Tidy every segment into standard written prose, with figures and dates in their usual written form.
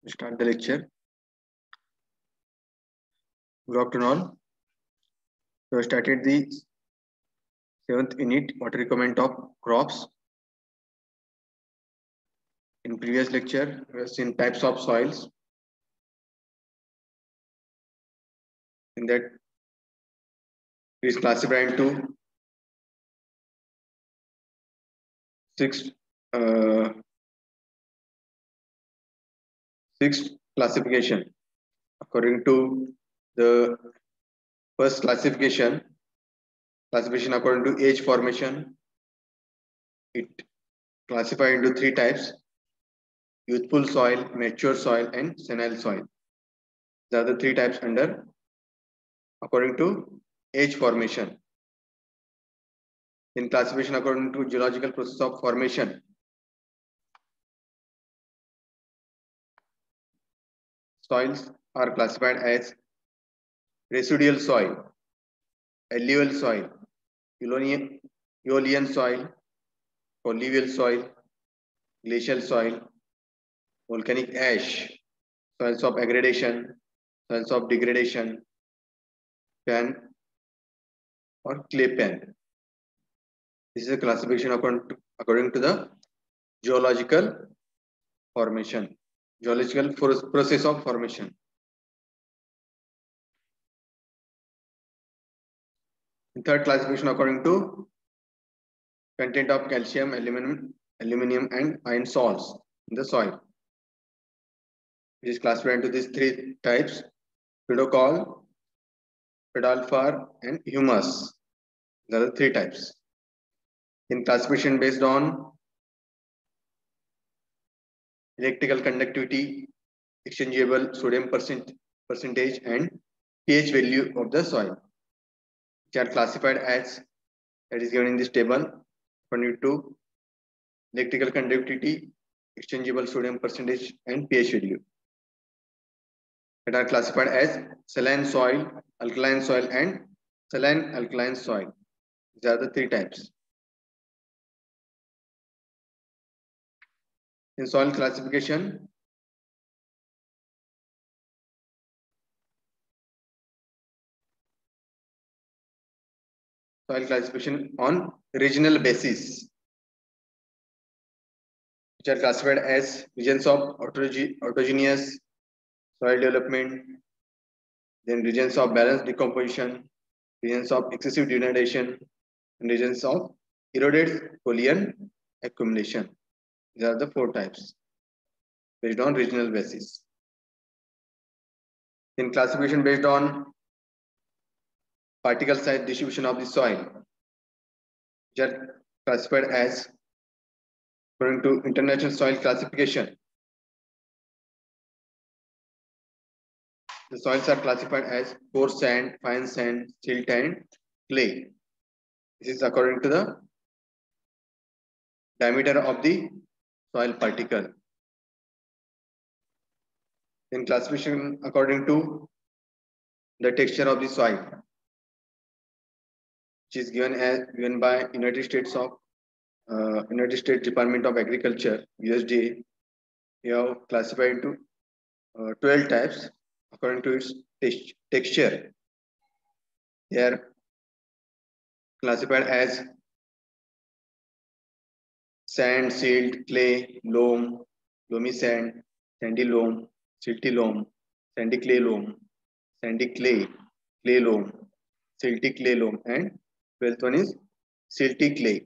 Start the lecture. Good afternoon all. We have started the 7th unit, water requirement of crops. In previous lecture, we have seen types of soils. In that, it is classified into six classification. According to the first classification according to age formation, it classified into 3 types: youthful soil, mature soil, and senile soil. These are the 3 types under according to age formation. In classification according to geological process of formation, soils are classified as residual soil, alluvial soil, Aeolian soil, colluvial soil, glacial soil, volcanic ash, soils of aggradation, soils of degradation, pan or clay pan. This is a classification according to the geological formation, geological process of formation. The third classification according to content of calcium, aluminum, and iron salts in the soil. It is classified into these 3 types: pedocal, pedalfar, and humus. There are 3 types. In classification based on electrical conductivity, exchangeable sodium percentage, and pH value of the soil, which are classified as that is given in this table according to electrical conductivity, exchangeable sodium percentage, and pH value. That are classified as saline soil, alkaline soil, and saline alkaline soil. These are the 3 types. In soil classification, on regional basis, which are classified as regions of autogenous soil development, then regions of balanced decomposition, regions of excessive denudation, and regions of eroded coalien accumulation. These are the 4 types based on regional basis. In classification based on particle size distribution of the soil, which are classified as according to International Soil Classification. The soils are classified as coarse sand, fine sand, silt, and clay. This is according to the diameter of the soil particle. In classification according to the texture of the soil, which is given by United States Department of Agriculture (USDA). We have classified into 12 types according to its texture. They are classified as sand, silt, clay, loam, loamy sand, sandy loam, silty loam, sandy clay loam, sandy clay, clay loam, silty clay loam, and 12th one is silty clay.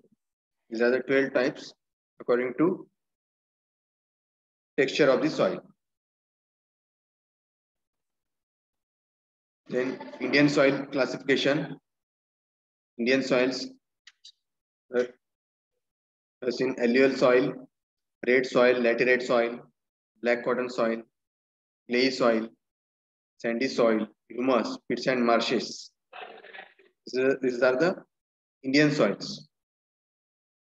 These are the 12 types according to texture of the soil. Then Indian soil classification. Indian soils as in alluvial soil, red soil, laterite soil, black cotton soil, clay soil, sandy soil, humus, pits and marshes. These are the Indian soils.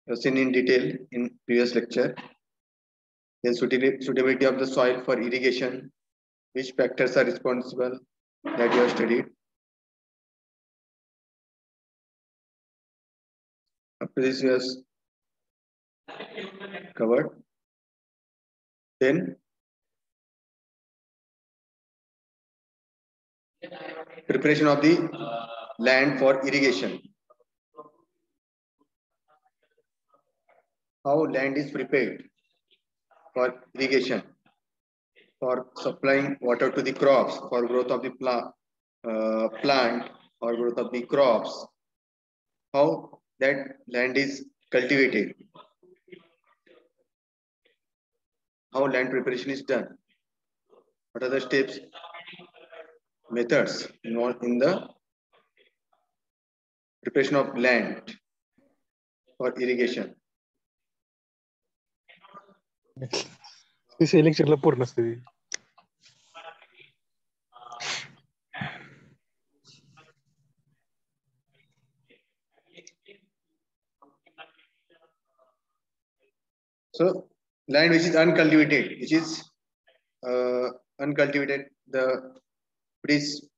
We have seen in detail in previous lecture. Then suitability of the soil for irrigation, which factors are responsible, that you have studied. After this, we have covered. Then preparation of the land for irrigation. How land is prepared for irrigation, for supplying water to the crops, for growth of the plant or growth of the crops. How that land is cultivated. How land preparation is done. What are the steps, methods involved in the preparation of land for irrigation? लेक्चरला पूर्ण असते. So land which is uncultivated, which is uncultivated, it is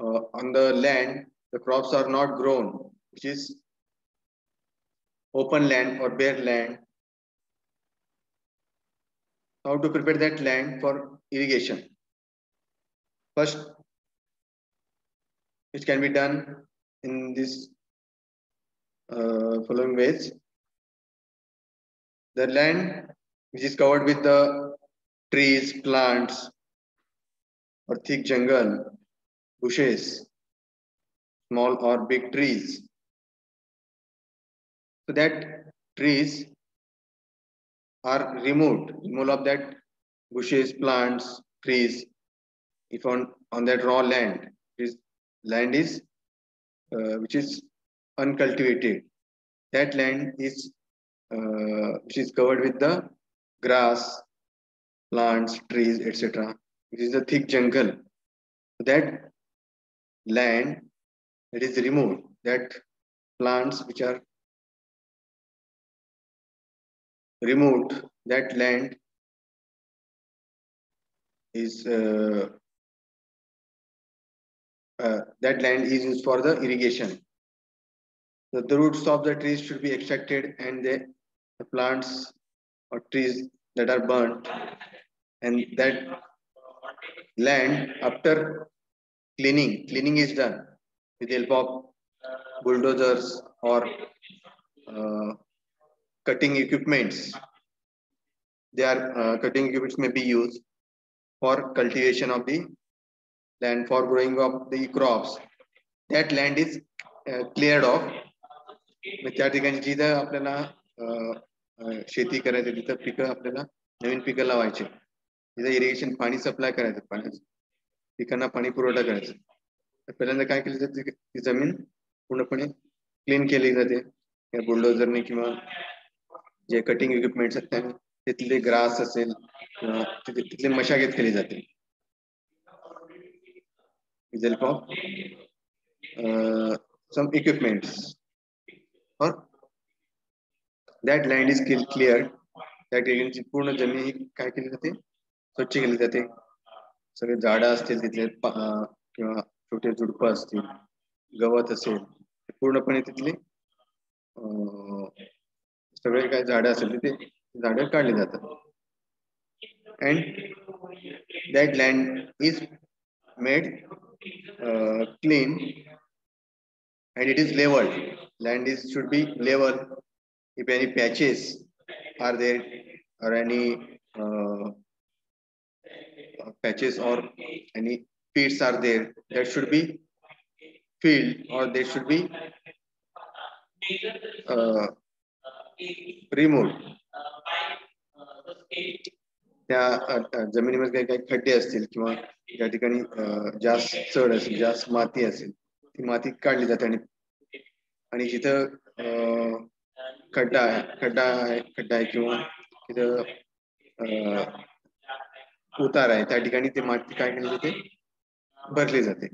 on the land, the crops are not grown, which is open land or bare land. How to prepare that land for irrigation? First, it can be done in this following ways. The land which is covered with the trees, plants, or thick jungle, bushes, small or big trees. So that trees are removed. Removal of that bushes, plants, trees, if on that raw land, this land is which is uncultivated. That land is which is covered with the grass, plants, trees, etc. Which is the thick jungle. That land that is removed. That plants which are removed, that land is used for the irrigation. The roots of the trees should be extracted, and the plants or trees that are burnt, and that land after cleaning is done with the help of bulldozers or cutting equipments. Cutting equipments may be used for cultivation of the land, for growing of the crops. That land is cleared off. त्या ठिकाणी जिथं आपल्याला शेती करायचं, तिथं पिकं आपल्याला नवीन पिकं लावायचे, तिथं इरिगेशन पाणी सप्लाय करायचं, पिकांना पाणी पुरवठा करायचा. तर पहिल्यांदा काय केलं जातं, ती जमीन पूर्णपणे क्लीन केली जाते या बुलडोझरने किंवा जे कटिंग इक्विपमेंट्स आहेत त्याने. तिथले ग्रास असेल किंवा तिथली मशागत केली जाते with the help of some equipments. Or that land is cleared. त्या ठिकाणी पूर्ण जमीन काय केली जाते, स्वच्छ केली जाते. सगळे झाडं असतील तिथले किंवा छोटे झुडपं असतील, गवत असेल, पूर्णपणे तिथले सगळे काय झाडं असेल तिथे झाडं काढली जातात. And that land is made clean and it is leveled. Land should be level. If any patches are there or any patches or any pits are there, that should be filled or they should be removed. त्या जमिनीमध्ये काही खड्डे असतील किंवा ज्या ठिकाणी जास्त चढ असेल, जास्त माती असेल, ती माती काढली जाते. आणि जिथं खड्डा आहे किंवा तिथं उतार आहे, त्या ठिकाणी ते माती काय केली जाते, भरली जाते.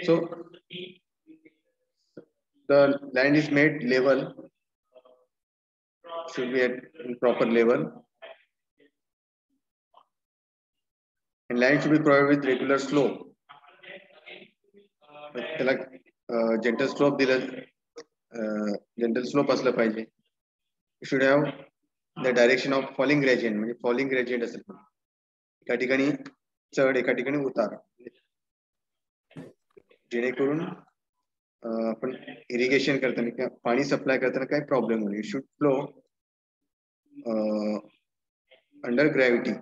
So the land is made level, should be at proper level, and land should be provided with regular slope. त्याला gentle slope दिलं, gentle slope असलं पाहिजे. You should have the direction of falling gradient, म्हणजे falling gradient असेल. एका ठिकाणी चढ एका ठिकाणी उतार, जेणेकरून आपण इरिगेशन करताना किंवा पाणी सप्लाय करताना काही प्रॉब्लेम होईल. It should flow under gravity.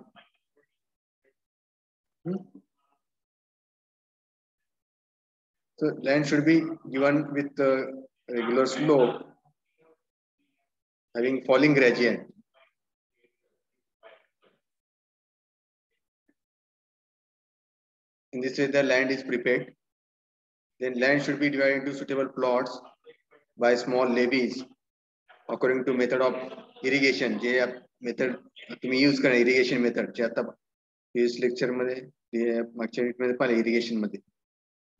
So land should be given with regular slope having falling gradient. In this way the land is prepared. Then land should be divided into suitable plots by small levees according to method of irrigation. J method तुम्ही use करा irrigation method जे आता previous lecture मध्ये मागच्या मध्ये पाहिले irrigation मध्ये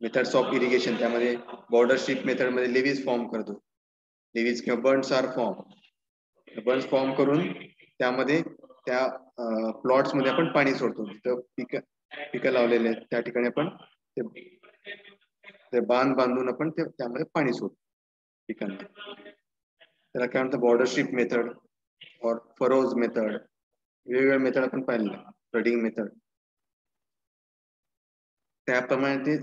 methods of irrigation, त्यामध्ये border strip method मध्ये levees form करतो. levees किंवा bunds are formed. bunds form करून त्यामध्ये त्या प्लॉट्स मध्ये आपण पाणी सोडतो. तिथं पिकं लावलेले आहेत त्या ठिकाणी आपण ते बांध बांधून आपण त्यामध्ये पाणी सोडतो पिकांना. त्याला काय म्हणतात बॉर्डर स्ट्रीप मेथड और फरोज मेथड, वेगवेगळ्या मेथड आपण पाहिले. फ्लडिंग मेथड, त्याप्रमाणे ते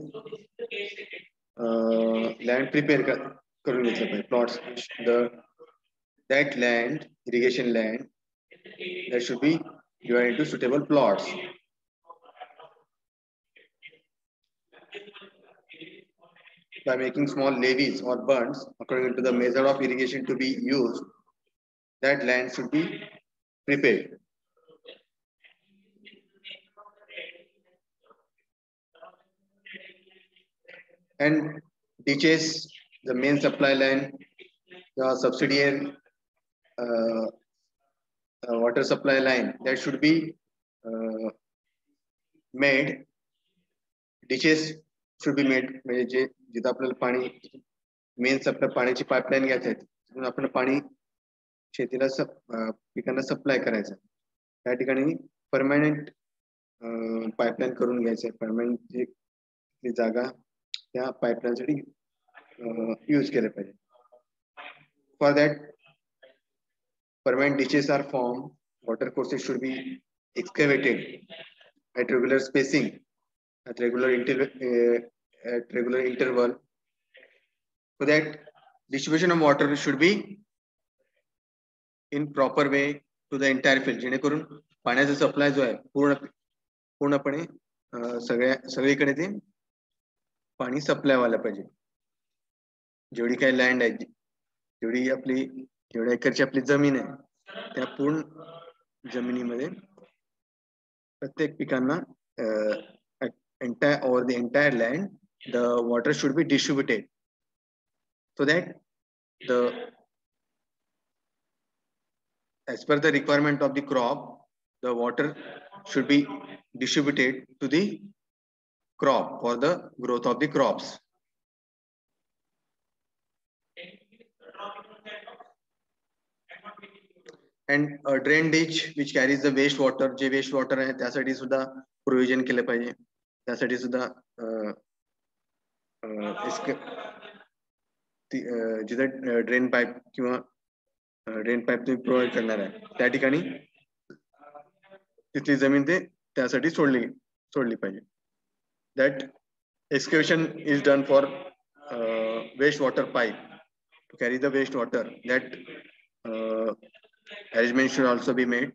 लँड प्रिपेअर करून घेतलं पाहिजे. Plots, that land, irrigation land, that should be divided into suitable plots. By making small levees or bunds according to the method of irrigation to be used, that land should be prepared. And ditches, the main supply line, the subsidiary water supply line, that should be made. Ditches should be made, म्हणजे जे जिथं आपल्याला पाणी main supply पाण्याची pipeline घ्यायची आहे तिथून आपण पाणी शेतीला पिकांना सप्लाय करायचं. त्या ठिकाणी परमनंट पाईपलाईन करून घ्यायचं. परमनंट जी जागा त्या पाईपलाईन साठी यूज केलं पाहिजे. For that permanent ditches are formed. Water courses should be excavated at regular spacing, at regular interval, so that distribution of water should be in proper way to the entire field. जेणेकरून पाण्याचा supply जो आहे पूर्णपणे सगळीकडे ते पाणी supply व्हायला पाहिजे. जेवढी काही लँड आहे, जेवढ्या एकरची आपली जमीन आहे त्या पूर्ण जमिनीमध्ये प्रत्येक पिकांना over the entire land the water should be distributed, so that as per the requirement of the crop the water should be distributed to the crop for the growth of the crops. And a drain ditch which carries the waste water, J waste water आहे त्यासाठी सुद्धा provision केलं पाहिजे. त्यासाठी सुद्धा जिथं drain pipe किंवा drain pipe तुम्ही प्रोव्हाइड करणार आहे त्या ठिकाणी तिथली जमीन ते त्यासाठी सोडली पाहिजे. That excavation is done for waste water pipe to carry the waste water. That arrangement should also be made.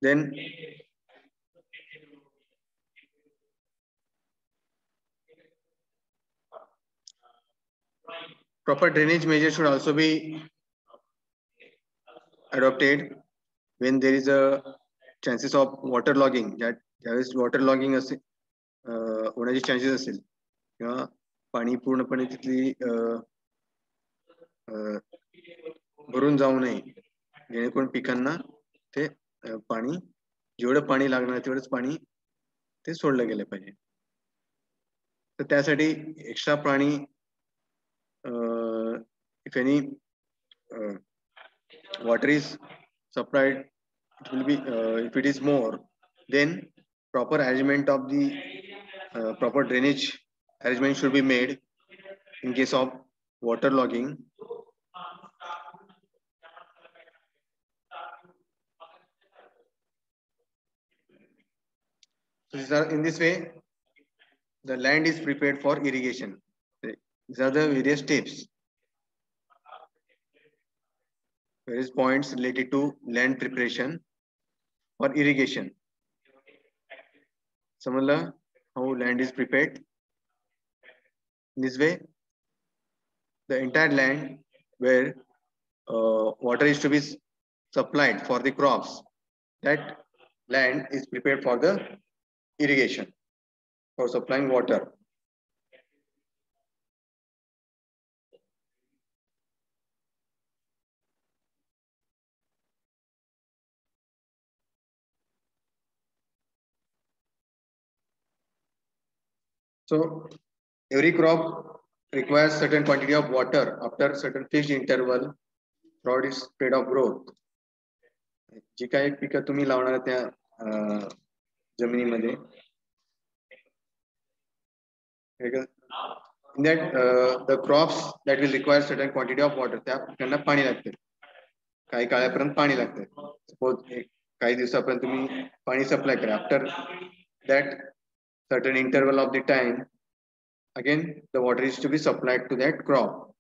Then proper drainage measures should also be adopted when there is a chances of water logging. ज्यावेळेस water logging होण्याचे chances असेल किंवा पाणी पूर्णपणे तिथली भरून जाऊ नये, जेणेकरून पिकांना ते पाणी जेवढं पाणी लागणार तेवढंच पाणी ते सोडलं गेलं पाहिजे. तर त्यासाठी एक्स्ट्रा पाणी if any water is supplied, it will be if it is more, then proper arrangement of the proper drainage arrangement should be made in case of water logging. So in this way, the land is prepared for irrigation. These are the various steps, various points related to land preparation for irrigation. Similar, how land is prepared. In this way, the entire land where water is to be supplied for the crops, that land is prepared for the irrigation, for supplying water. So every crop requires certain quantity of water after certain fixed interval throughout its period of growth. जी काही पिकं तुम्ही लावणार त्या जमिनीमध्ये, in that the crops that will require certain quantity of water, त्या पिकांना पाणी लागते. काही काळापर्यंत पाणी लागते. सपोज काही दिवसापर्यंत तुम्ही पाणी सप्लाय करा. After that certain interval of the time, again the water is to be supplied to that crop.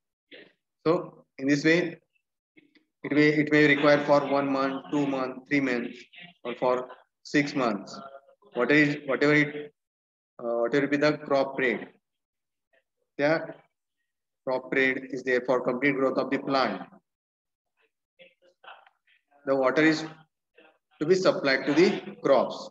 So in this way, it may require for 1 month, 2 months, 3 months, or for 6 months. Whatever be the crop period, the crop period is there for complete growth of the plant. The water is to be supplied to the crops.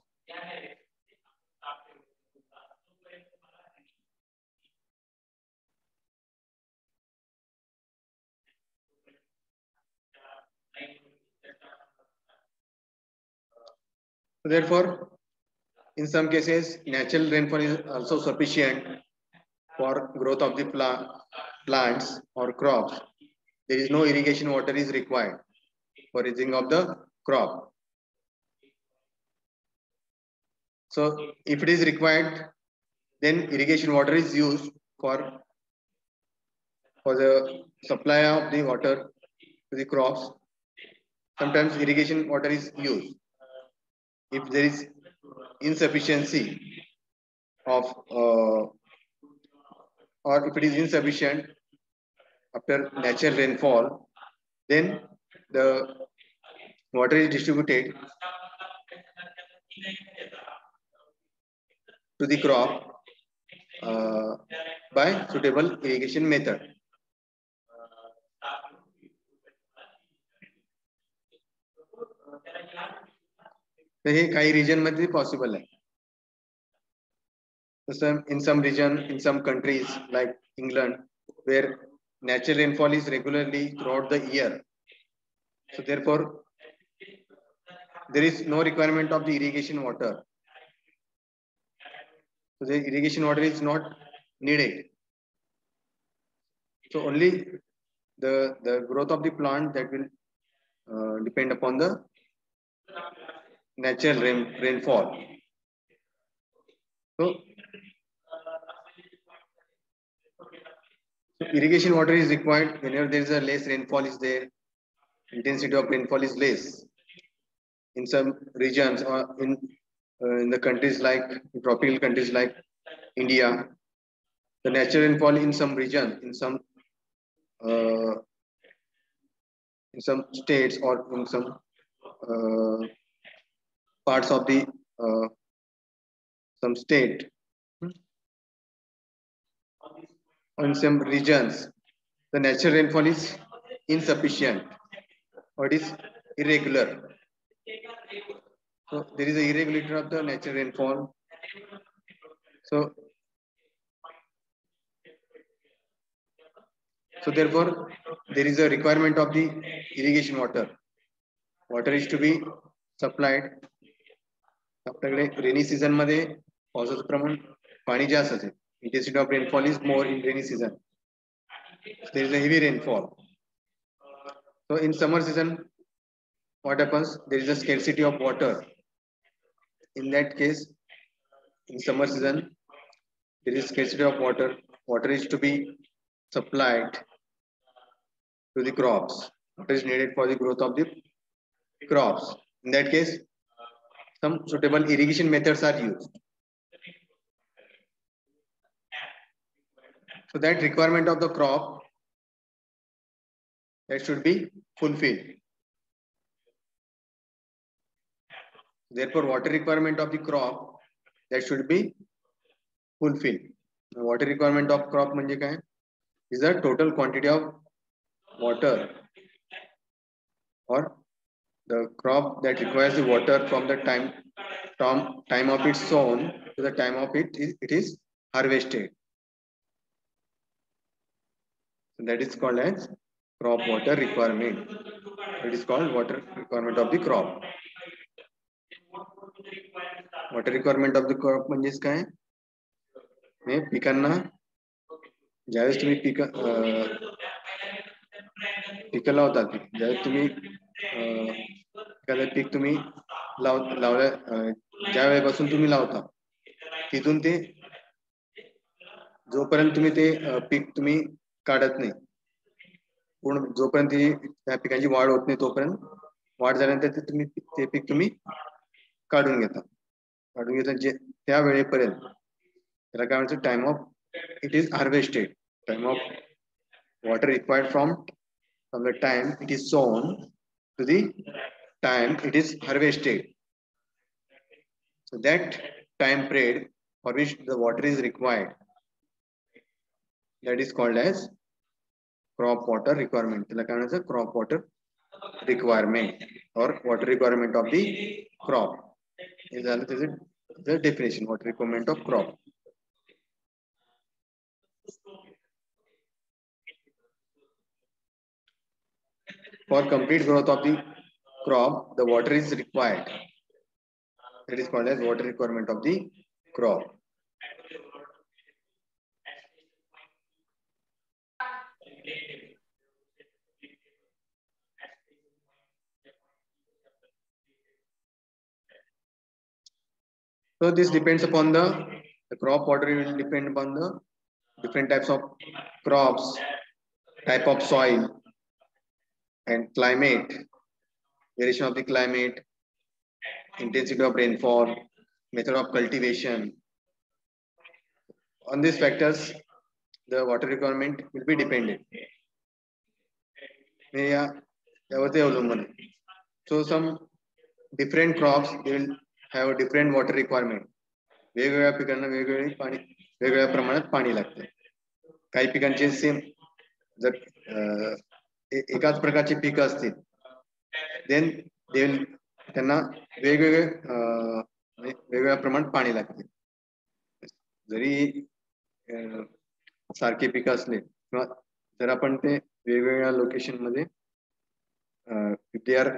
So therefore, in some cases, natural rainfall is also sufficient for growth of the plants or crops. There is no irrigation water is required for raising of the crop. So if it is required, then irrigation water is used for the supply of the water to the crops. Sometimes irrigation water is used if there is insufficiency of or if it is insufficient after natural rainfall, then the water is distributed to the crop by suitable irrigation method. तर हे काही region मध्ये possible आहे. In some region, in some countries like England, where natural rainfall is regularly throughout the year, so therefore there is no requirement of the irrigation water. So the irrigation water is not needed. So only the growth of the plant that will depend upon the natural rainfall. So irrigation water is required whenever there is a less rainfall is there, intensity of rainfall is less. In some regions or in the countries like tropical countries like India, the natural rainfall in some region, in some states or in some parts of the some state, or in some regions, the natural rainfall is insufficient or it is irregular. So there is a irregularity of the natural rainfall. So therefore, there is a requirement of the irrigation water. Water is to be supplied. आपल्याकडे rainy season मध्ये पावसाचं प्रमाण पाणी जास्त असते. Intensity of rainfall is more in rainy season. There is a heavy rainfall. So in summer season, what happens? There is a scarcity of water. In that case, in summer season, there is scarcity of water. Water is to be supplied to the crops. Water is needed for the growth of the crops. In that case, some suitable irrigation methods are used. So that requirement of the crop that should be fulfilled. Therefore, water requirement of the crop that should be fulfilled. The water requirement of crop म्हणजे काय? Is the total quantity of water or the crop that requires the water from the time of its sown to the time of it is harvested. So that is called as crop water requirement. It is called water requirement of the crop. Water requirement of the crop म्हणजे काय? हे पिकांना ज्यावेळेस तुम्ही पिकं लावतात, ज्यावेळेस तुम्ही एखादं पीक तुम्ही लावल्या ज्या वेळेपासून तुम्ही लावता तिथून ते जोपर्यंत तुम्ही ते पीक तुम्ही काढत नाही, पूर्ण जोपर्यंत त्या पिकांची वाढ होत नाही तोपर्यंत वाढ झाल्यानंतर तुम्ही ते पीक तुम्ही काढून घेता जे त्या वेळेपर्यंत त्याला काय म्हणतात? Time of it is harvested. Time of water required from the time it is sown to the time it is harvested. So that time period for which the water is required, that is called as crop water requirement. त्याला काय म्हणायचं? Crop water requirement or water requirement of the crop. हे झालं त्याचं the definition, water requirement of crop. For complete growth of the crop, the water is required. That is called as water requirement of the crop. So this depends upon the crop water will depend upon the different types of crops, type of soil, and climate, variation of the climate, intensity of rainfall, method of cultivation. On these factors, the water requirement will be dependent. So some different crops, they will have a different water requirement. वेगवेगळ्या पिकांना वेगवेगळ्या प्रमाणात पाणी लागते. काही पिकांचे same जर एकाच प्रकारचे पिकं असतील देन त्यांना वेगवेगळ्या प्रमाणात पाणी लागते. जरी सारखे पिकं असले किंवा जर आपण ते वेगवेगळ्या लोकेशन मध्ये they are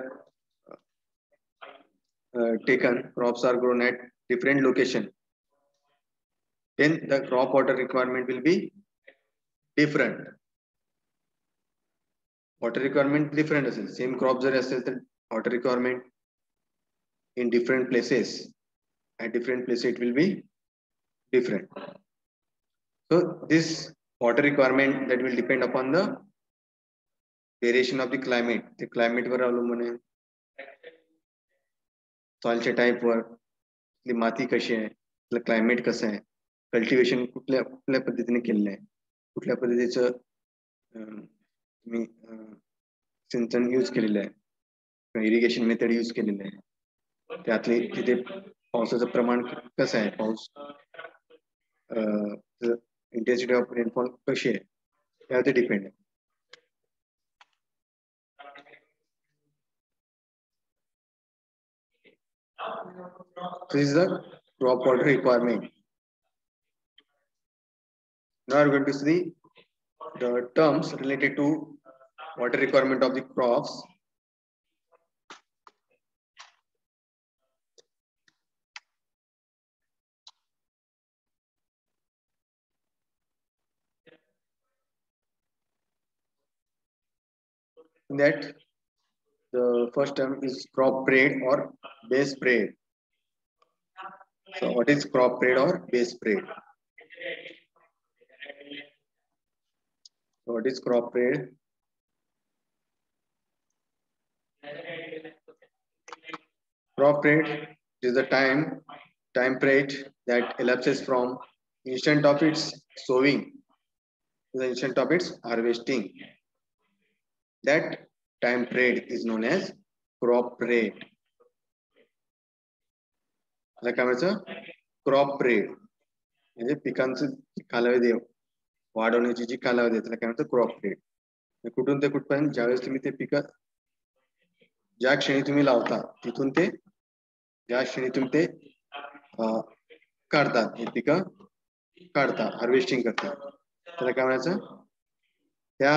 taken, crops are grown at different location, then the crop water requirement will be different. Water requirement different असेल, same crop जरी असेल तर water requirement in different places, at different places it will be different. So this water requirement that will depend upon the variation of the climate. The climate वर अवलंबून आहे, सॉइलच्या type वर, माती कशी आहे, climate कसं आहे, cultivation कुठल्या पद्धतीने केलेलं आहे, कुठल्या पद्धतीचं तुम्ही सिंचन यूज केलेलं आहे, इरिगेशन मेथड यूज केलेलं आहे, त्यातले तिथे पावसाचं प्रमाण कसं आहे, पाऊस इंटेन्सिटी ऑफ रेनफॉल कशी आहे, त्यावरती डिपेंड आहे. This is the crop water requirement. Now we are going to see the terms related to water requirement of the crops. In that, the first term is crop period or base period. So what is crop period or base period? So what is crop period? Crop period is the time period that elapses from instant of its sowing the instant of its harvesting. That time period is known as crop period. काय म्हणायचं crop period म्हणजे पिकांचं कालावधी वाढवण्याची जी कालावधी त्याला काय म्हणतात क्रॉप पिरियड. कुठून ते कुठपर्यंत ज्यावेळेस तुम्ही ते पिक ज्या क्षणी तुम्ही लावता तिथून ते ज्या क्षणी तुम्ही ते काढतात हे पिकं काढता हार्वेस्टिंग करता त्याला काय म्हणायचं त्या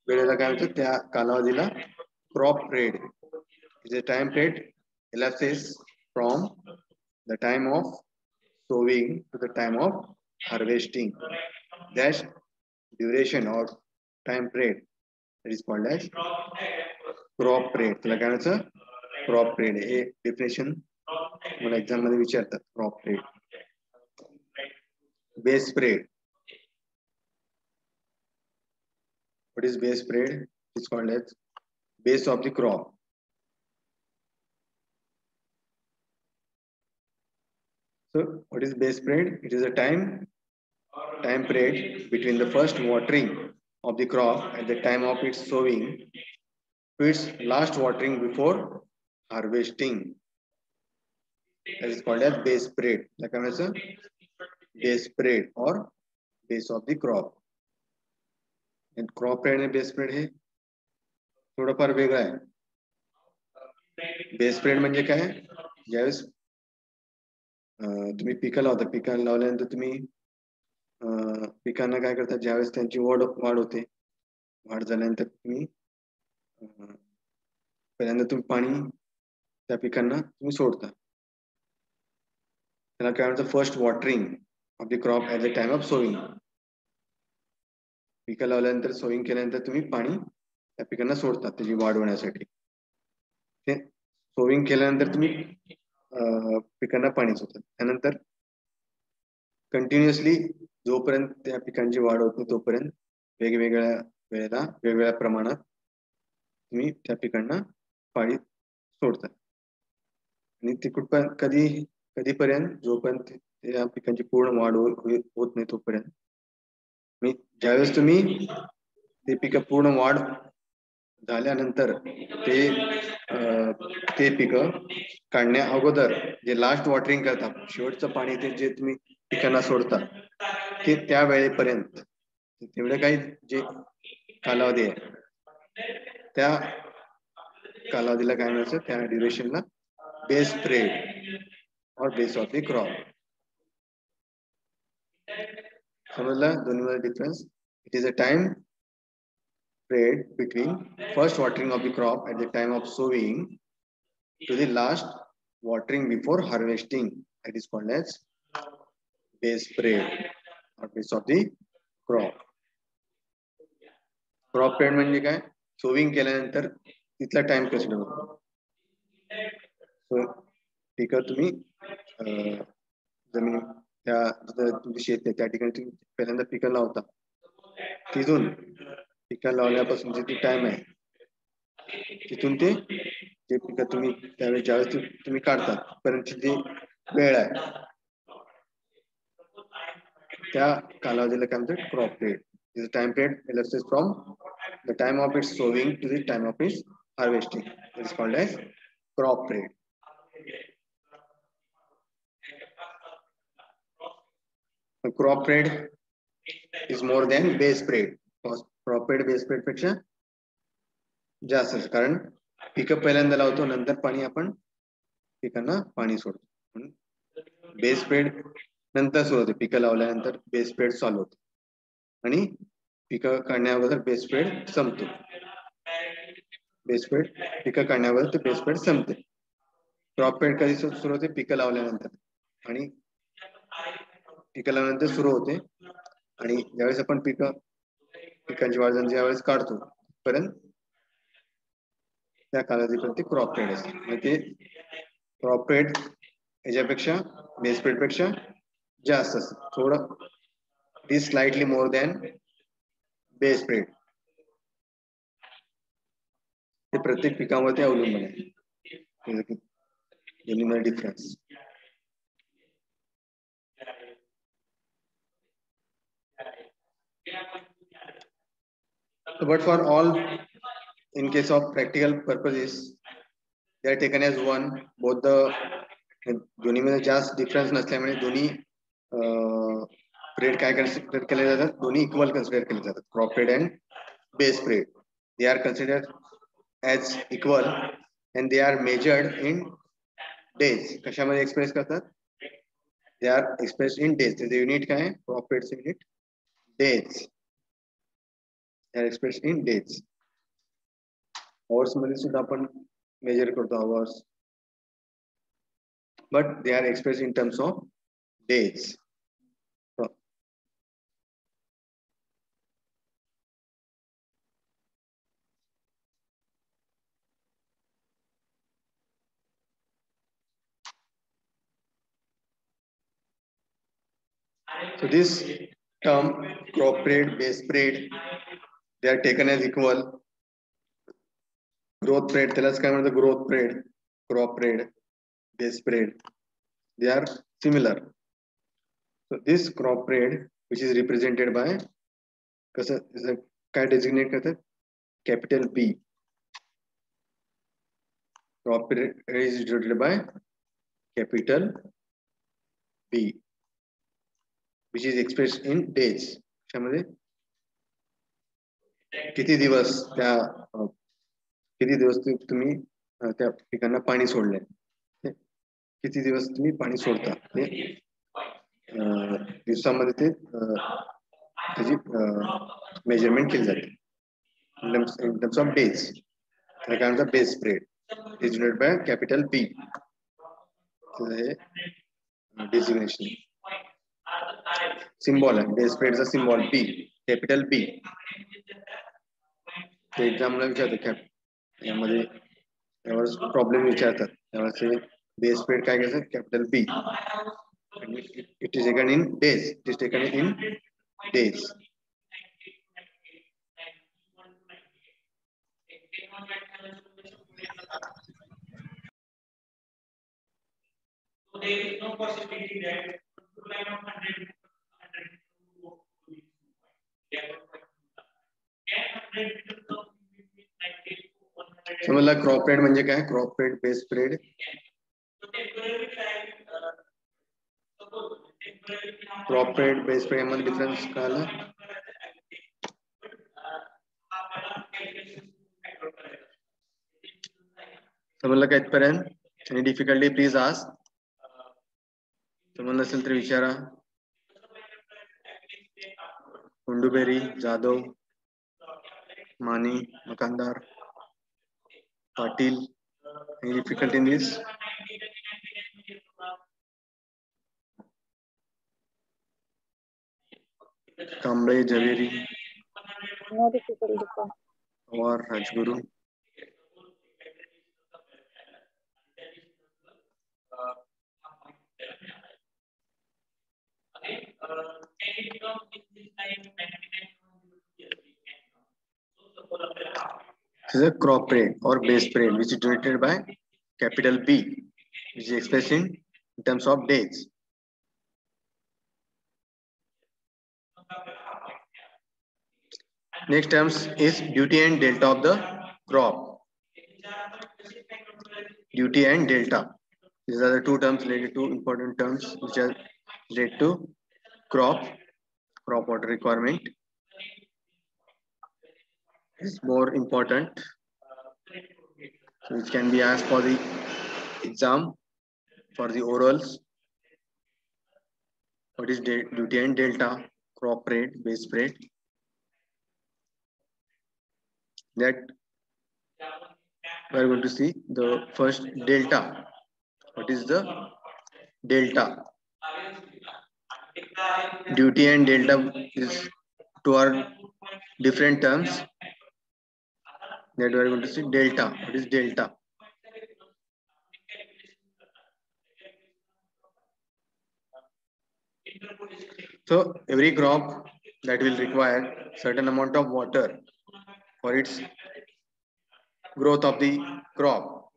वेळेला काय म्हणतात त्या कालावधीला crop period is a time period elapses from the time of sowing to the time of harvesting. That duration or time period that is called as crop period. त्याला काय म्हणायचं क्रॉप पिरियड. हे डेफिनेशन मला exam मध्ये विचारतात crop period. Base period. What is base period? It is called as base of the crop. So what is base period? It is a time period between the first watering of the crop at the time of its sowing to its last watering before harvesting. That is called as base period. Like I mentioned, base period or base of the crop. And crop period and base period हे थोडंफार वेगळं आहे. Base period म्हणजे काय ज्यावेळेस तुम्ही पिकं लावता पिकांना लावल्यानंतर तुम्ही पिकांना काय करतात ज्यावेळेस त्यांची वाढ होते वाढ झाल्यानंतर तुम्ही पहिल्यांदा तुम्ही पाणी त्या पिकांना तुम्ही सोडता त्याला काय म्हणतात first watering of the crop at the time of sowing. पिकं लावल्यानंतर सोविंग केल्यानंतर तुम्ही पाणी त्या पिकांना सोडतात त्याची वाढ होण्यासाठी. ते सोविंग केल्यानंतर तुम्ही पिकांना पाणी सोडतात त्यानंतर कंटिन्युअसली जोपर्यंत त्या पिकांची वाढ होत नाही तोपर्यंत वेगवेगळ्या वेळेला वेगवेगळ्या प्रमाणात तुम्ही त्या पिकांना पाणी सोडतात आणि ते कुठपर्यंत कधीपर्यंत जोपर्यंत त्या पिकांची पूर्ण वाढ होत नाही तोपर्यंत. ज्यावेळेस तुम्ही ते पिकं पूर्ण वाढ झाल्यानंतर ते पिकं काढण्या अगोदर जे लास्ट वॉटरिंग करतात शेवटचं पाणी ते जे तुम्ही पिकांना सोडता ते त्या वेळेपर्यंत तेवढं काही जे कालावधी आहे त्या कालावधीला काय म्हणायचं त्या ड्युरेशनला बेस पिरियड और बेस ऑफ द क्रॉप. समजलं दोन्हीमध्ये difference. It is a time period between first watering of the crop at the time of sowing to the last watering before harvesting. That is called as base period or base of the crop. Crop period म्हणजे काय sowing केल्यानंतर तिथला time consider होतो. सो पिकं तुम्ही जमीन त्या तुमची शेत आहे त्या ठिकाणी तुम्ही पहिल्यांदा पिकं लावता तिथून पिकं लावण्यापासून जे टाइम आहे तिथून ते जे पिकं तुम्ही त्यावेळेस ज्यावेळेस तुम्ही काढता पर्यंत जी वेळ आहे त्या कालावधीला काय म्हणतात crop period. Is time period elapses from the time of its sowing to the time of its harvesting. It is called as crop period. The crop period is more than base period. Crop period base period पेक्षा जास्त कारण पिकं पहिल्यांदा लावतो नंतर पाणी आपण पिकांना पाणी सोडतो. बेस पिरियड नंतर सुरू होते पिकं लावल्यानंतर बेस पिरियड चालू होतो आणि पिकं काढण्या अगोदर बेस पिरियड संपतो. बेस पिरियड पिकं काढण्या अगोदर ते बेस पिरियड संपते. क्रॉप पिरियड कधी सुरू होते पिकं लावल्यानंतर आणि पिकं लावल्यानंतर सुरू होते आणि ज्यावेळेस आपण पिकांची वाढ ज्यावेळेस काढतो पर्यंत त्या कालावधीपर्यंत क्रॉप पिरियड असते. म्हणजे क्रॉप पिरियड याच्यापेक्षा बेस पिरियड पेक्षा जास्त असतं थोडं. It is slightly more than base period. ते प्रत्येक पिकावरती अवलंबून आहे. दोन्हीमध्ये difference. But for all, in case of practical purposes, they are taken as one. Both the दोन्हीमध्ये जास्त डिफरन्स नसल्यामुळे दोन्ही प्रेड काय कन्सिडर केले जातात, दोन्ही इक्वल कन्सिडर केले जातात. Crop period and base period, they are considered as equal and they are measured in days. कशामध्ये एक्सप्रेस करतात? They are expressed in days. त्याचे युनिट काय आहे? क्रॉप प्रेडचे unit days. They are expressed in days. Hours मध्ये सुद्धा आपण major करतो hours, but they are expressed in terms of days. So this term crop rate, base rate, they are taken as equal. Growth rate, त्यालाच काय म्हणतात? Growth rate, crop rate, base rate, they are similar. So this crop rate, which is represented by कसं काय designate करतात? Capital B. Crop rate is denoted by capital B, which is expressed in days. त्यामध्ये किती दिवस तुम्ही त्या पिकांना पाणी सोडले, किती दिवस तुम्ही पाणी सोडता, दिवसामध्ये ते त्याची मेजरमेंट केली जाते in terms of days. काय म्हणतात? Base period is denoted by capital B. Designation symbol आहे बेस प्रेडचा सिम्बॉल B, कॅपिटल B. ते एक्झामला विचारतात, यामध्ये यावर प्रॉब्लेम विचारतात, त्यावर बेस प्रेड काय घ्यायचं? Capital B. It is taken in days. It is taken in days. So there is no possibility that to line of 100 समजला क्रॉप रेट म्हणजे काय? Crop rate, base period. Crop rate, base period मध्ये difference कळाला? समजलं का इथपर्यंत? any difficulty please ask. समजलं असेल तर विचारा. कुंडुबेरी, जाधव, मानी, Makandar, Patil, any difficulty in this? Kamble, Javeri, no difficulty. और Rajguru. This is a crop rate or base rate which is denoted by capital B, which is expressed in terms of days. Next terms is duty and delta of the crop. Duty and delta. These are the two terms related to important terms which are related to crop water requirement. Is more important, so which can be asked for the exam, for the orals. What is duty and delta, crop rate, base rate? That we are going to see the first delta. What is the delta? Duty and delta is two are different terms that we are going to see. Delta. What is delta? So every crop that will require certain amount of water for its growth of the crop.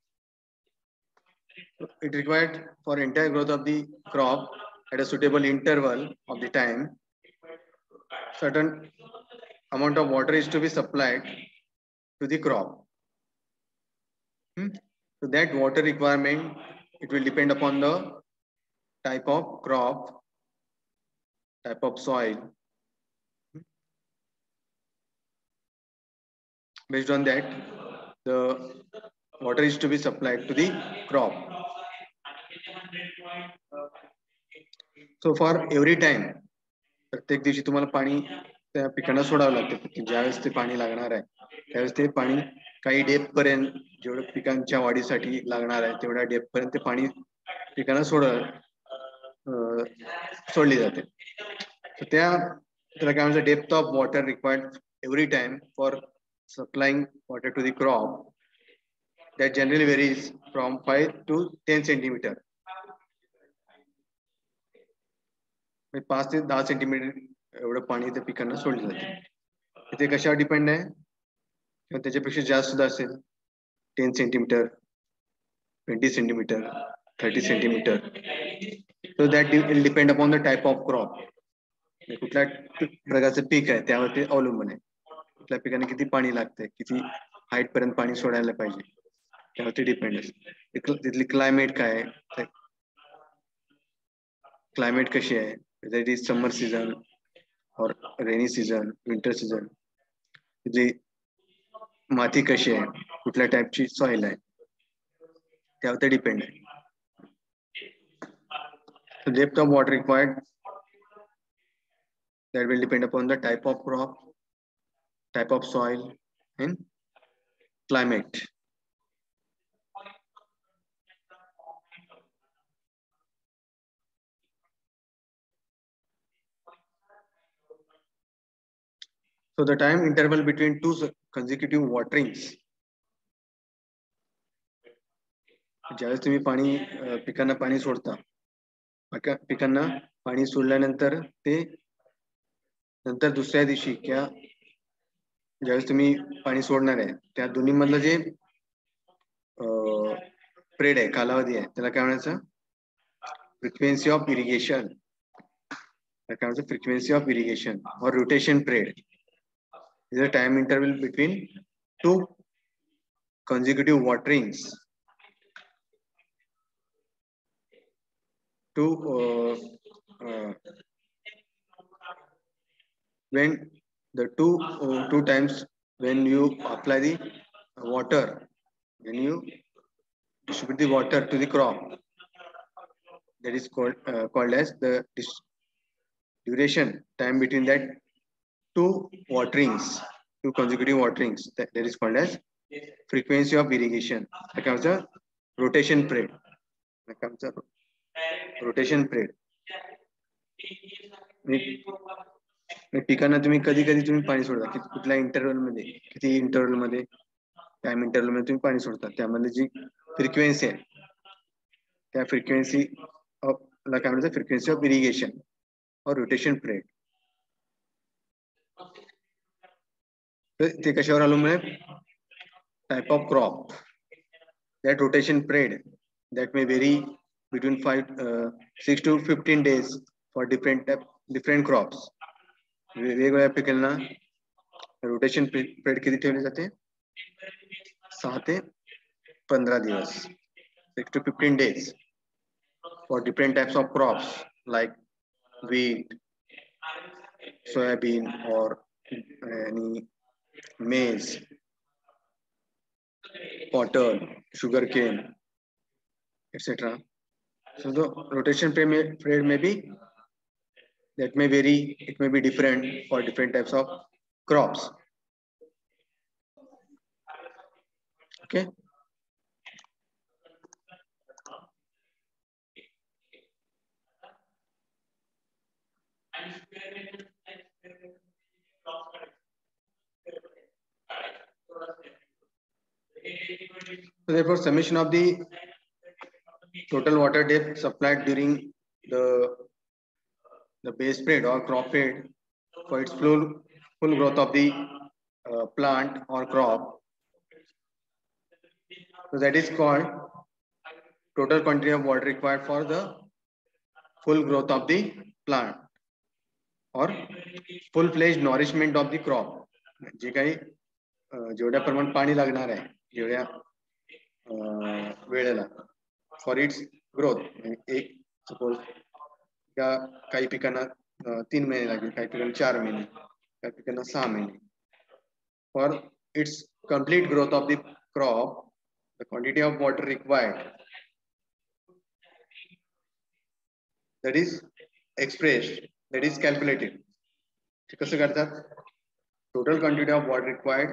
It required for entire growth of the crop at a suitable interval of the time certain amount of water is to be supplied to the crop. So that water requirement, it will depend upon the type of crop, type of soil. Based on that, the water is to be supplied to the crop. So for every time, प्रत्येक दिवशी तुम्हाला पाणी त्या पिकांना सोडावं लागतं. ज्यावेळेस ते पाणी लागणार आहे त्यावेळेस ते पाणी काही डेप्थ पर्यंत जेवढं पिकांच्या वाढीसाठी लागणार आहे तेवढ्या डेप्थ पर्यंत ते पाणी पिकांना सोडली जाते. त्याला काय म्हणतात, depth of water required every time for supplying water to the crop, that generally varies from 5 to 10 centimeter. 5 ते 10 सेंटीमीटर एवढं पाणी त्या पिकांना सोडलं जाते. ते कशावर डिपेंड आहे, किंवा त्याच्यापेक्षा जास्त सुद्धा असेल, 10 centimetre, 20 centimetre, 30 centimetre. So that will depend upon the type of crop. कुठल्या प्रकारचं पीक आहे त्यावरती अवलंबून आहे. कुठल्या पिकाने किती पाणी लागते, किती हाईट पर्यंत पाणी सोडायला पाहिजे त्यावरती डिपेंड असते. तिथली क्लायमेट काय आहे, क्लायमेट कशी आहे, whether it is summer season or rainy season, winter season. तिथली माती कशी आहे, कुठल्या टाईपची सॉइल आहे त्यावरती डिपेंड आहे. So depth of water required, that will depend upon the type of crop, type of soil and climate. So the time interval between two consecutive waterings, ज्यावेळेस तुम्ही पाणी पिकांना पाणी सोडता, पिकांना पाणी सोडल्यानंतर ते नंतर दुसऱ्या दिवशी किंवा ज्यावेळेस तुम्ही पाणी सोडणार आहे त्या दोन्ही मधलं जे पिरियड आहे, कालावधी आहे, त्याला काय म्हणायचं, फ्रिक्वेन्सी ऑफ इरिगेशन. काय म्हणायचं, फ्रिक्वेन्सी ऑफ इरिगेशन और rotation period is a time interval between two consecutive waterings to when the two times when you apply the water, when you distribute the water to the crop, that is called as the duration time between that two waterings, two consecutive waterings, that is called as frequency of irrigation. That comes a rotation period. That comes a rotation period. पिकांना तुम्ही कधी कधी तुम्ही पाणी सोडता, कुठल्या interval मध्ये, किती इंटरवल मध्ये, टाइम इंटरवल मध्ये तुम्ही पाणी सोडता, त्यामध्ये जी फ्रिक्वेन्सी आहे त्या फ्रिक्वेन्सी ऑफ ला काय म्हणतात, फ्रिक्वेन्सी ऑफ इरिगेशन और रोटेशन पिरियड. ते कशावर अवलंबून आहे, type of crop. That rotation period that may vary between 6 to 15 days for different crops. वेगवेगळ्या पिकांना रोटेशन पिरियड किती ठेवले जाते, 6 ते 15 दिवस, 6 to 15 days for different types of crops like wheat, soybean or any maize, cotton, sugarcane, etc. So the rotation period may be, that may vary, it may be different for different types of crops. Okay. So therefore, summation of the total water depth supplied during the base period or crop period for its full growth of the plant or crop. So that is called total quantity of water required for the full growth of the plant or full-fledged nourishment of the crop. जे काही जेवढ्या प्रमाणात पाणी लागणार आहे जेवढ्या वेळेला for its growth, एक suppose काही पिकांना 3 महिने लागतील, काही पिकांना 4 महिने, काही पिकांना 6 महिने. For its complete growth of the crop, the quantity of water required, that is expressed, that is calculated. कसं करतात? Total quantity of water required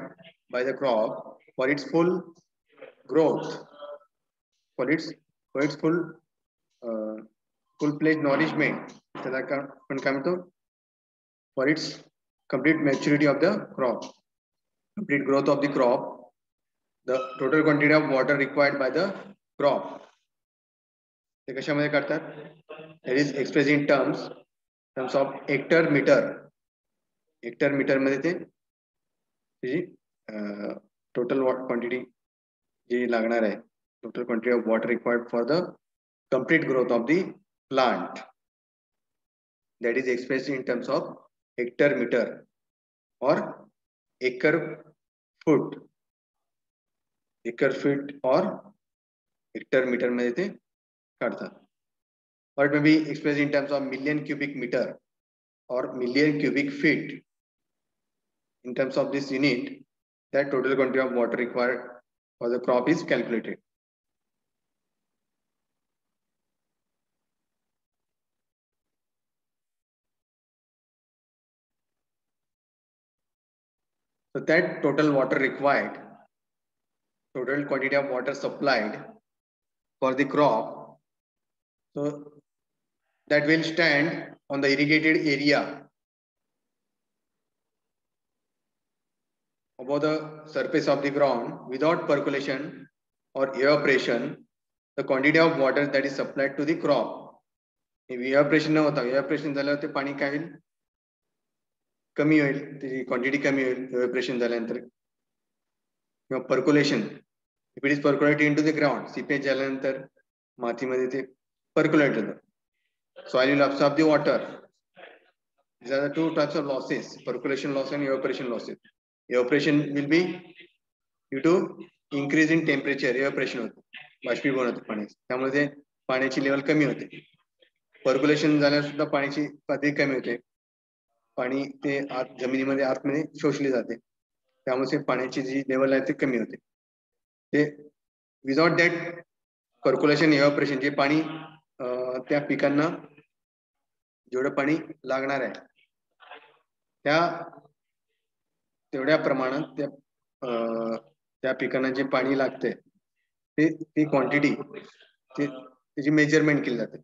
by the crop for its full growth, for its full-fledged nourishment, त्याला आपण काय म्हणतो? For its complete maturity of the crop, complete growth of the crop, the total quantity of water required by the crop. ते कशामध्ये करतात? That is expressed in terms of hectare meter. Hectare meter मध्ये ते total water quantity जी लागणार आहे, total quantity of water required for the complete growth of the plant, that is expressed in terms of hectare meter or acre foot. Acre feet or hectare meter मध्ये ते काढतात. Or it may be expressed in terms of million cubic meter or million cubic feet. In terms of this unit, that total quantity of water required for the crop is calculated. So that total water required, total quantity of water supplied for the crop, so that will stand on the irrigated area above the surface of the ground without percolation or evaporation. The quantity of water that is supplied to the crop. If evaporation न होता, evaporation झाल्यावर ते पाणी काय होईल? कमी होईल, त्याची क्वांटिटी कमी होईल evaporation झाल्यानंतर. किंवा percolation, if it is percolated into the ground, seepage झाल्यानंतर मातीमध्ये ते percolate होतं. Soil will absorb the water. These are the two types of losses: percolation loss and evaporation losses. Evaporation will be due to increase in temperature. Evaporation होतं, बाष्पीभवन होतं पाण्याचं, त्यामुळे ते पाण्याची लेवल कमी होते. पर्क्युलेशन झाल्यावर सुद्धा पाण्याची पातळी कमी होते, पाणी ते आत जमिनीमध्ये आतमध्ये शोषले जाते, त्यामुळे पाण्याची जी लेवल आहे ते कमी होते. ते विदाउट दॅट पर्क्युलेशन इव्हॅपोरेशन, जे पाणी त्या पिकांना जेवढं पाणी लागणार आहे तेवढ्या प्रमाणात त्या पिकांना जे पाणी लागते ती क्वांटिटी त्याची मेजरमेंट केली जाते.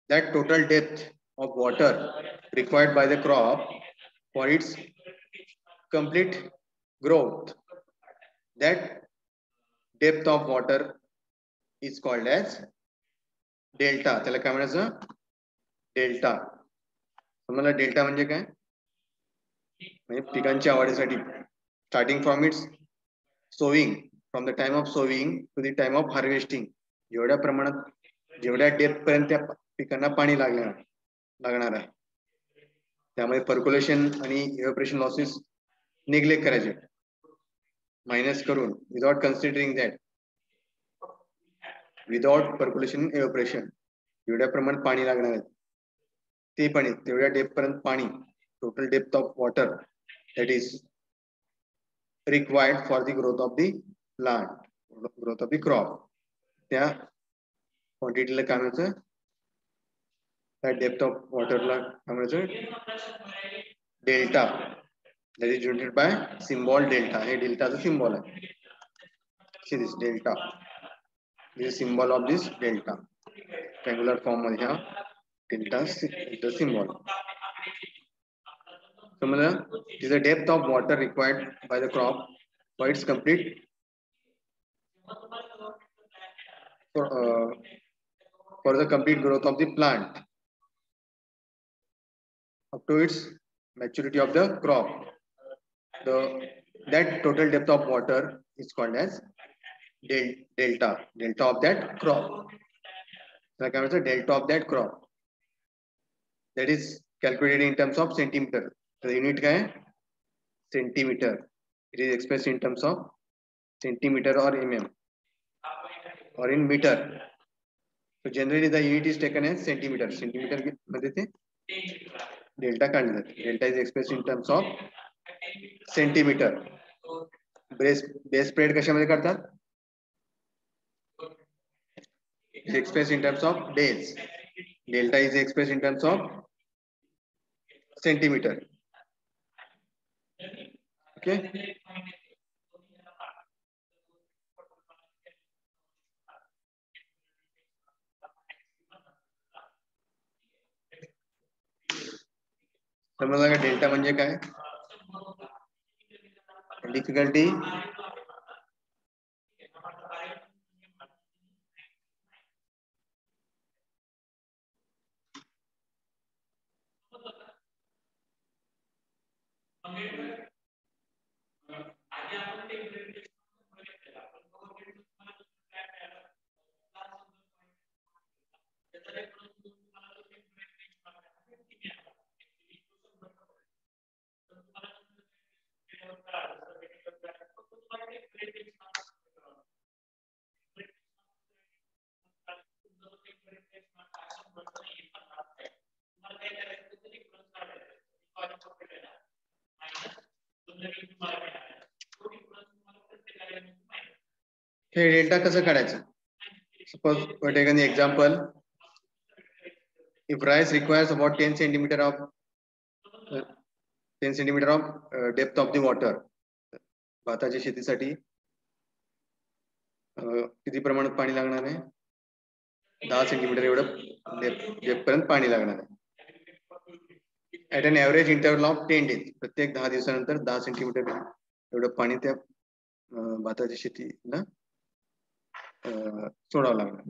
That total depth of water required by the crop for its complete growth, that depth of water is called as delta. त्याला काय म्हणायचं? डेल्टा. तुम्हाला डेल्टा म्हणजे काय? म्हणजे पिकांच्या वाढीसाठी starting from its sowing, from the time of sowing to the time of harvesting, जेवढ्या प्रमाणात जेवढ्या डेप्थ पर्यंत त्या पिकांना पाणी लागणार आहे, त्यामुळे पर्क्युलेशन आणि इव्हॅपोरेशन लॉसेस निग्लेक्ट करायचे, मायनस करून, without considering that, without percolation evaporation जेवढ्या प्रमाणात पाणी लागणार आहे ते पाणी तेवढ्या डेप्थ पर्यंत पाणी, total depth of water that is required for the growth of the plant, growth of the crop, त्या क्वांटिटीला काय म्हणायचं? त्या डेप्थ ऑफ वॉटरला काय म्हणायचं? Delta. That is denoted by symbol delta. हे डेल्टाचं सिम्बॉल आहे. See this delta. This is symbol of this delta. Triangular form मध्ये हा delta is the symbol. Similar, is the depth of water required by the crop for its complete for the complete growth of the plant up to its maturity of the crop. That total depth of water is called as delta of that crop. Like I was delta of that crop, that is calculated in terms of centimeter. The unit क्या है? centimeter. It is expressed in terms of centimeter or mm or in meter. So generally the unit is taken as centimeter. Centimeter मध्ये ते delta काढले जाते. Delta is expressed in terms of centimeter. Base spread कशामध्ये काढतात? Is expressed in terms of days. Delta is expressed in terms of centimeter. Okay. समजलं का delta म्हणजे काय? डिफिकल्टी हे डेल्टा कसं काढायचं? Suppose we take an example. If rice requires about 10 centimeter of depth of the water, भाताच्या शेतीसाठी किती प्रमाणात पाणी लागणार आहे? 10 सेंटीमीटर एवढं डेप्थ पर्यंत पाणी लागणार आहे. At an average interval of 10 days, प्रत्येक 10 दिवसानंतर 10 सेंटीमीटर एवढं पाणी त्या भाताच्या शेतीला सोडावं लागणार.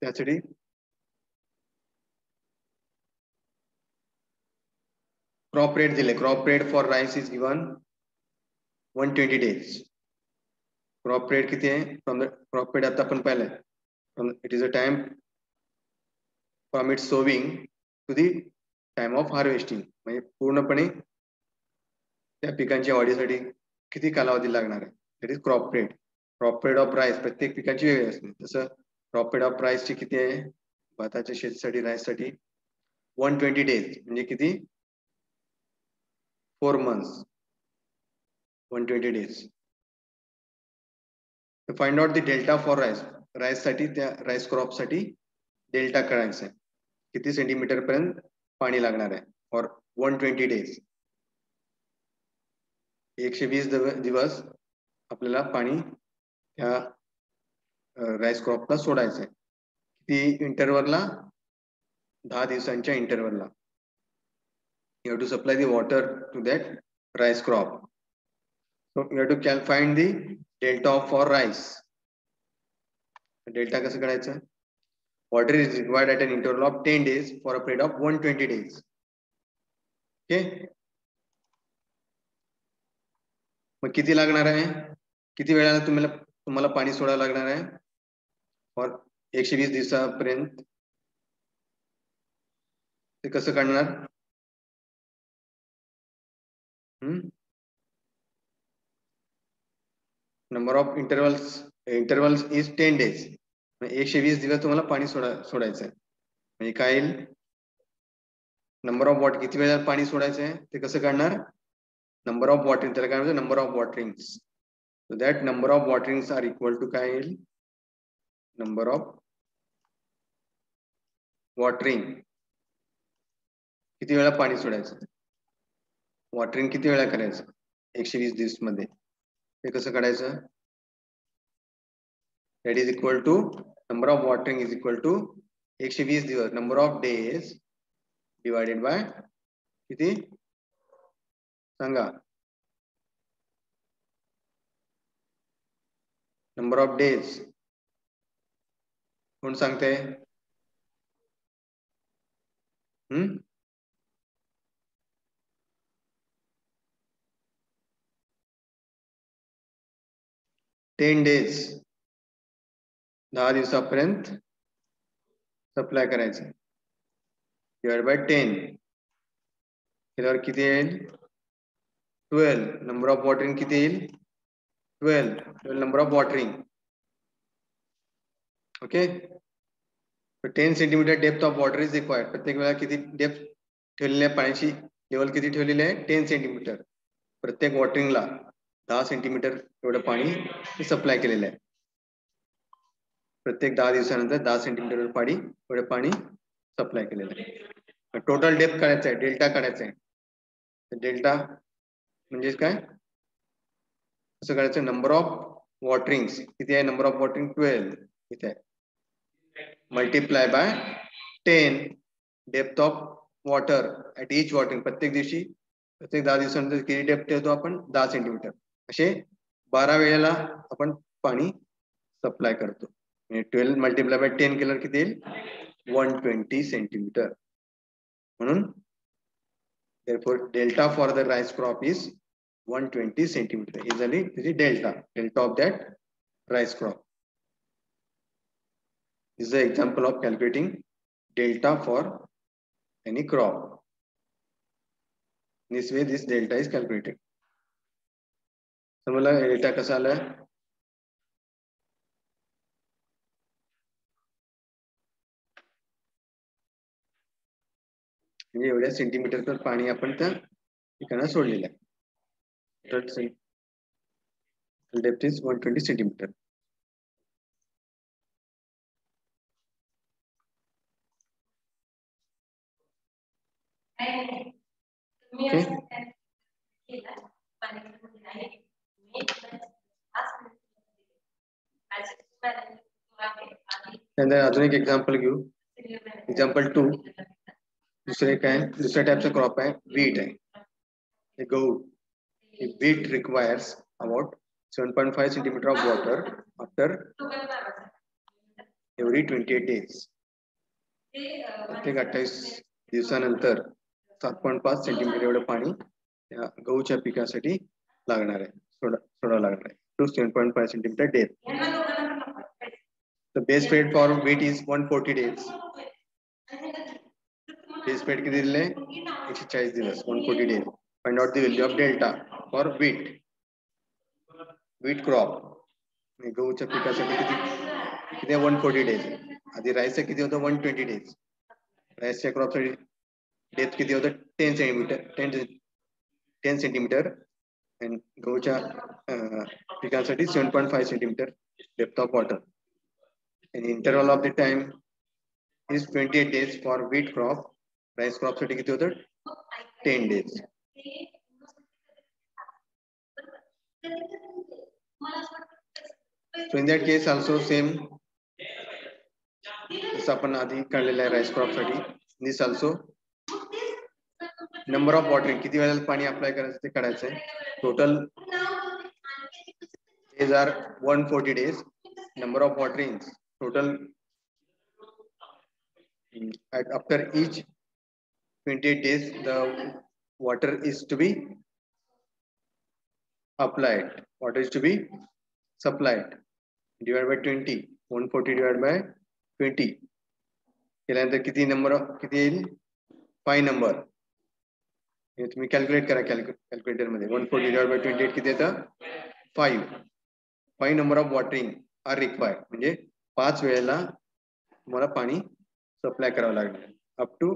त्यासाठी crop rate दिले. Crop rate for rice is given 120 days. Crop rate किती आहे? From the crop rate आता आपण पाहिलंय. It is a time from its sowing to the time of harvesting. म्हणजे पूर्णपणे त्या पिकांच्या वाढीसाठी किती कालावधी लागणार आहे? That is crop rate. Crop rate of rice प्रत्येक पिकाची वेगळी असते. तसं crop rate of rice ची किती आहे? भाताच्या शेतीसाठी राईस साठी 120 days म्हणजे किती? 4 months. 120 days. To find out the delta for rice. Rice साठी त्या राईस क्रॉप साठी डेल्टा काढायचा आहे. किती सेंटीमीटर पर्यंत पाणी लागणार आहे फॉर 120 days. 120 दिवस आपल्याला पाणी त्या राईस क्रॉपला सोडायचं आहे. किती इंटरवलला? 10 दिवसांच्या इंटरवलला. You have to supply the water to that rice crop. So you have to find the delta for rice. Delta कसं काढायचं? Water is required at an interval of 10 days for a period of 120 days. Okay. मग किती लागणार आहे? किती वेळाला तुम्हाला पाणी सोडायला लागणार आहे? फॉर 120 दिवसापर्यंत. ते कसं काढणार? Number of intervals is 10 days. 120 दिवस तुम्हाला पाणी सोडायचं आहे. म्हणजे काय येईल? नंबर ऑफ वॉटर किती वेळा पाणी सोडायचं आहे ते कसं काढणार? Number of watering. त्याला काय म्हणतात? Number of waterings. So that number of waterings are equal to काय येईल? Number of watering. किती वेळा पाणी सोडायचं? वॉटरिंग किती वेळा करायचं? 120 दिवस मध्ये. ते कसं काढायचं? That is equal to number of watering is equal to 120 दिवस number of days divided by किती? सांगा. number of days कोण सांगते? 10 days 10 दिवसापर्यंत सप्लाय करायचं. डिवाइड बाय 10 केल्यावर किती येईल? 12 नंबर ऑफ वॉटरिंग किती येईल 12 number of watering okay 10 centimetre depth of water is required प्रत्येक वेळा किती डेप्थ ठेवलेली आहे पाण्याची लेवल किती ठेवलेली आहे 10 सेंटीमीटर प्रत्येक वॉटरिंगला 10 सेंटीमीटर एवढं पाणी सप्लाय केलेलं आहे प्रत्येक 10 दिवसानंतर 10 सेंटीमीटर पाणी एवढं पाणी सप्लाय केलेलं आहे टोटल डेप्थ काढायचं आहे डेल्टा काढायचा आहे डेल्टा म्हणजे काय असं करायचं नंबर ऑफ वॉटरिंग्स किती आहे नंबर ऑफ वॉटरिंग 12 इथे आहे multiply by 10 depth of water at etch watering प्रत्येक दिवशी प्रत्येक 10 दिवसानंतर किती डेप्थ ठेवतो आपण 10 सेंटीमीटर असे 12 वेळेला आपण पाणी सप्लाय करतो 12 मल्टीप्लाय बाय 10 केलं किती येईल 120 सेंटीमीटर म्हणून therefore delta for the rice crop is 120 centimeter is the delta of that rice crop. This is an example of calculating delta for any crop. In this way this delta is calculated. समजला delta कसा आला म्हणजे एवढ्या centimetre पाणी आपण त्या ठिकाणी सोडलेलं आहे डेप्थ इज 120 सेंटीमीटर त्यानंतर अजून एक एक्झाम्पल घेऊ एक्झाम्पल 2 दुसरे काय दुसऱ्या टाइपचा क्रॉप आहे wheat आहे गहू wheat requires about 7.5 centimeter of water after every 28 days प्रत्येक 28 दिवसानंतर 7.5 सेंटीमीटर एवढं पाणी या गहूच्या पिकासाठी लागणार आहे सोडावं लागणार आहे to 7.5 centimetre depth The base period for wheat is 140 days. Base period किती दिले 140 दिवस 140 days. Find out the value of delta for wheat. Wheat crop. गहूच्या पिकासाठी किती 140 days. आधी राईसचं किती होतं 120 days. राईसच्या क्रॉपसाठी डेप्थ किती होतं 10 सेंटीमीटर and गहूच्या पिकासाठी 7.5 centimetre depth of water. And interval of the time is 28 days for wheat crop. Rice crop साठी किती होतं 10 days. So in that case also same जसं आपण आधी काढलेलं आहे राईस क्रॉप साठी this also number of watering किती वेळेला पाणी अप्लाय करायचं ते काढायचं आहे total days are 140 days number of waterings total after each 28 days the water is to be applied water is to be supplied divided by 20 140 divided by 20 केल्यानंतर किती number किती येईल 5 नंबर हे तुम्ही कॅल्क्युलेट करा कॅल्क्युलेटर मध्ये 140 divided by 28 किती येतं 5 number of watering are required म्हणजे 5 वेळेला तुम्हाला पाणी सप्लाय करावं लागेल up to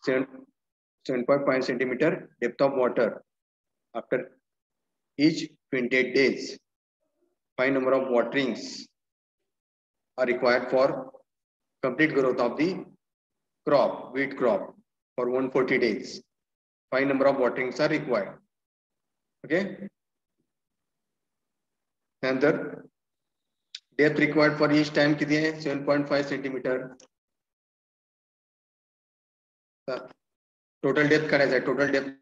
7.5 centimetre depth of water after each 28 days 5 number of waterings are required for complete growth of the crop wheat crop for 140 days 5 number of waterings are required okay नंतर depth required for each time किती आहे 7.5 centimetre total depth काढायचा आहे total depth